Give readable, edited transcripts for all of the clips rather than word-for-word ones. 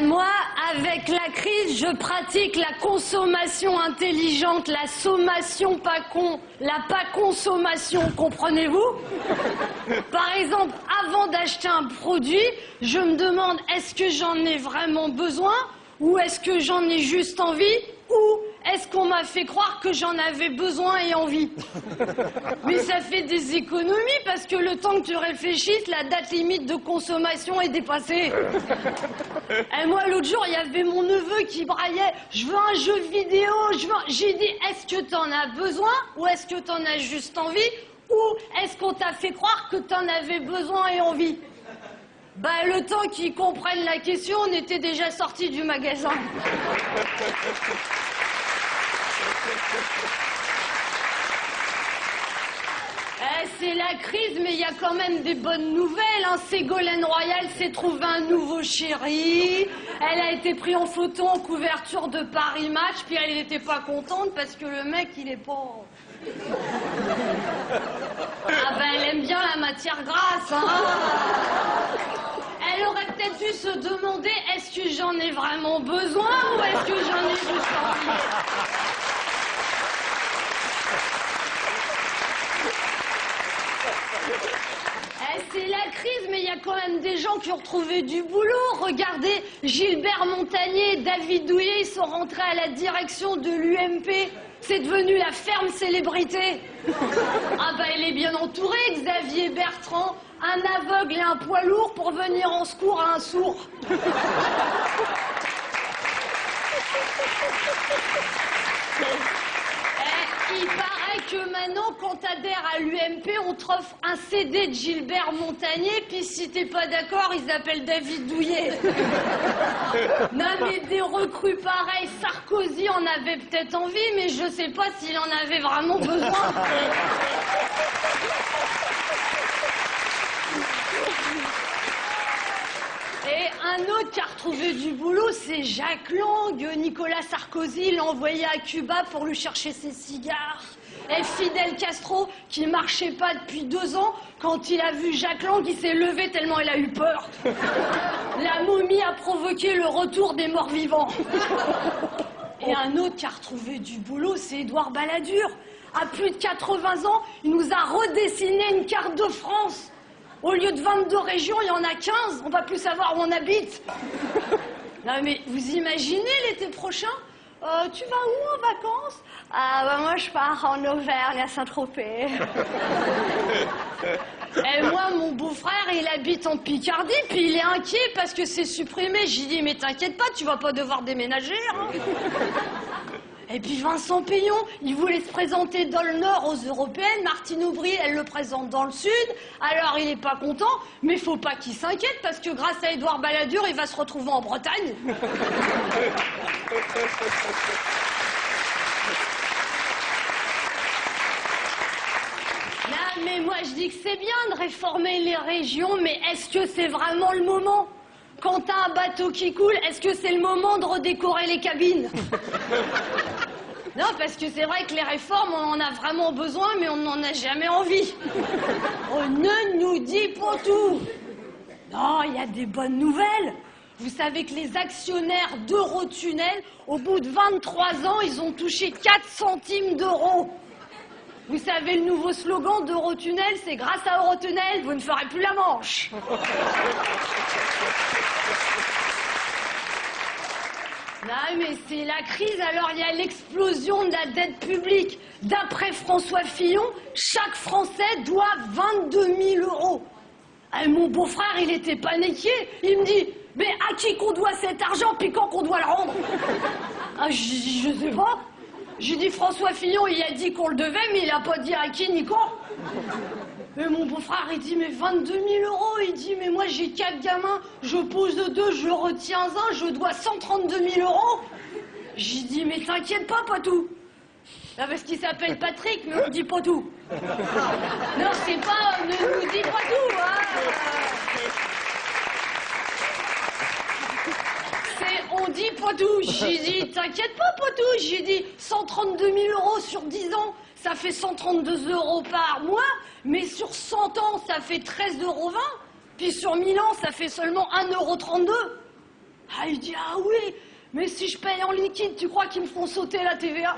Moi, avec la crise, je pratique la consommation intelligente, la sommation pas con, la pas consommation, comprenez-vous? Par exemple, avant d'acheter un produit, je me demande est-ce que j'en ai vraiment besoin ou est-ce que j'en ai juste envie ou est-ce qu'on m'a fait croire que j'en avais besoin et envie? Mais ça fait des économies parce que le temps que tu réfléchisses, la date limite de consommation est dépassée. Et moi, l'autre jour, il y avait mon neveu qui braillait « Je veux un jeu vidéo, je veux... » J'ai dit « Est-ce que t'en as besoin ou est-ce que t'en as juste envie ou est-ce qu'on t'a fait croire que t'en avais besoin et envie ?» Bah, le temps qu'ils comprennent la question, on était déjà sortis du magasin. C'est la crise, mais il y a quand même des bonnes nouvelles. Hein. Ségolène Royal s'est trouvé un nouveau chéri. Elle a été prise en photo en couverture de Paris Match, puis elle n'était pas contente parce que le mec, il est pas... Ah ben, elle aime bien la matière grasse, hein. Elle aurait peut-être dû se demander est-ce que j'en ai vraiment besoin ou est-ce que j'en ai juste envie? C'est la crise, mais il y a quand même des gens qui ont retrouvé du boulot. Regardez, Gilbert Montagnier et David Douillet, ils sont rentrés à la direction de l'UMP. C'est devenu la ferme célébrité. Ah bah, elle est bien entourée, Xavier Bertrand, un aveugle et un poids lourd pour venir en secours à un sourd. Il paraît que maintenant, quand t'adhères à l'UMP, on t'offre un CD de Gilbert Montagnier, puis si t'es pas d'accord, ils appellent David Douillet. Non mais des recrues pareilles, Sarkozy en avait peut-être envie, mais je sais pas s'il en avait vraiment besoin. Et un autre qui a retrouvé du boulot, c'est Jacques Lang. Nicolas Sarkozy l'a envoyé à Cuba pour lui chercher ses cigares. Et Fidel Castro, qui marchait pas depuis 2 ans, quand il a vu Jacques Lang, il s'est levé tellement il a eu peur. La momie a provoqué le retour des morts vivants. Et un autre qui a retrouvé du boulot, c'est Édouard Balladur. À plus de 80 ans, il nous a redessiné une carte de France. Au lieu de 22 régions, il y en a 15. On va plus savoir où on habite. Non, mais vous imaginez l'été prochain? Tu vas où en vacances? Ah, bah moi, je pars en Auvergne, à Saint-Tropez. Et moi, mon beau-frère, il habite en Picardie, puis il est inquiet parce que c'est supprimé. J'ai dit, mais t'inquiète pas, tu vas pas devoir déménager, hein. Et puis Vincent Payon, il voulait se présenter dans le Nord aux Européennes. Martine Aubry, elle le présente dans le Sud. Alors il est pas content, mais faut pas qu'il s'inquiète parce que grâce à Édouard Balladur, il va se retrouver en Bretagne. Là, mais moi je dis que c'est bien de réformer les régions, mais est-ce que c'est vraiment le moment? Quand t'as un bateau qui coule, est-ce que c'est le moment de redécorer les cabines? Non, parce que c'est vrai que les réformes, on en a vraiment besoin, mais on n'en a jamais envie. On ne nous dit pas tout. Non, il y a des bonnes nouvelles. Vous savez que les actionnaires d'Eurotunnel, au bout de 23 ans, ils ont touché 4 centimes d'euros. Vous savez, le nouveau slogan d'Eurotunnel, c'est « Grâce à Eurotunnel, vous ne ferez plus la Manche ». Non, mais c'est la crise, alors il y a l'explosion de la dette publique. D'après François Fillon, chaque Français doit 22 000 euros. Et mon beau-frère, il était paniqué. Il me dit, mais à qui qu'on doit cet argent, puis quand qu'on doit le rendre? Ah, je sais pas. J'ai dit, François Fillon, il a dit qu'on le devait, mais il a pas dit à qui ni quand. Et mon beau-frère, il dit, mais 22 000 euros. Il dit, mais moi, j'ai 4 gamins. Je pose 2, je retiens 1, je dois 132 000 euros. J'ai dit, mais t'inquiète pas, Patou. Là, parce qu'il s'appelle Patrick, mais on dit Patou. Non, c'est pas, ne nous dis pas tout, hein. On dit Patou. J'ai dit, t'inquiète pas, Patou. J'ai dit, 132 000 euros sur 10 ans, ça fait 132 euros par mois, mais sur 100 ans, ça fait 13,20 €. Puis sur 1000 ans, ça fait seulement 1,32 €. Ah, il dit, ah oui, mais si je paye en liquide, tu crois qu'ils me font sauter la TVA?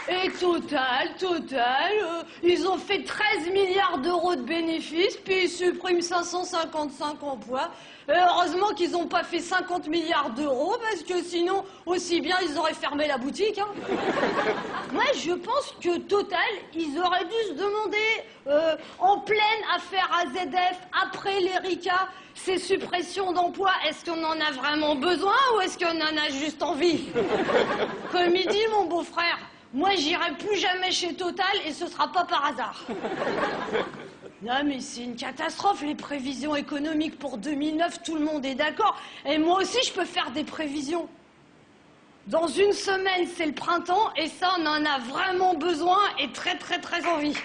Et Total, ils ont fait 13 milliards d'euros de bénéfices, puis ils suppriment 555 emplois. Et heureusement qu'ils n'ont pas fait 50 milliards d'euros, parce que sinon, aussi bien, ils auraient fermé la boutique. Hein. Moi, je pense que Total, ils auraient dû se demander, en pleine affaire AZF, après l'Erika, ces suppressions d'emplois, est-ce qu'on en a vraiment besoin ou est-ce qu'on en a juste envie? Comme il dit mon beau-frère, moi, j'irai plus jamais chez Total et ce sera pas par hasard. Non, mais c'est une catastrophe, les prévisions économiques pour 2009, tout le monde est d'accord. Et moi aussi, je peux faire des prévisions. Dans une semaine, c'est le printemps et ça, on en a vraiment besoin et très, très, très envie.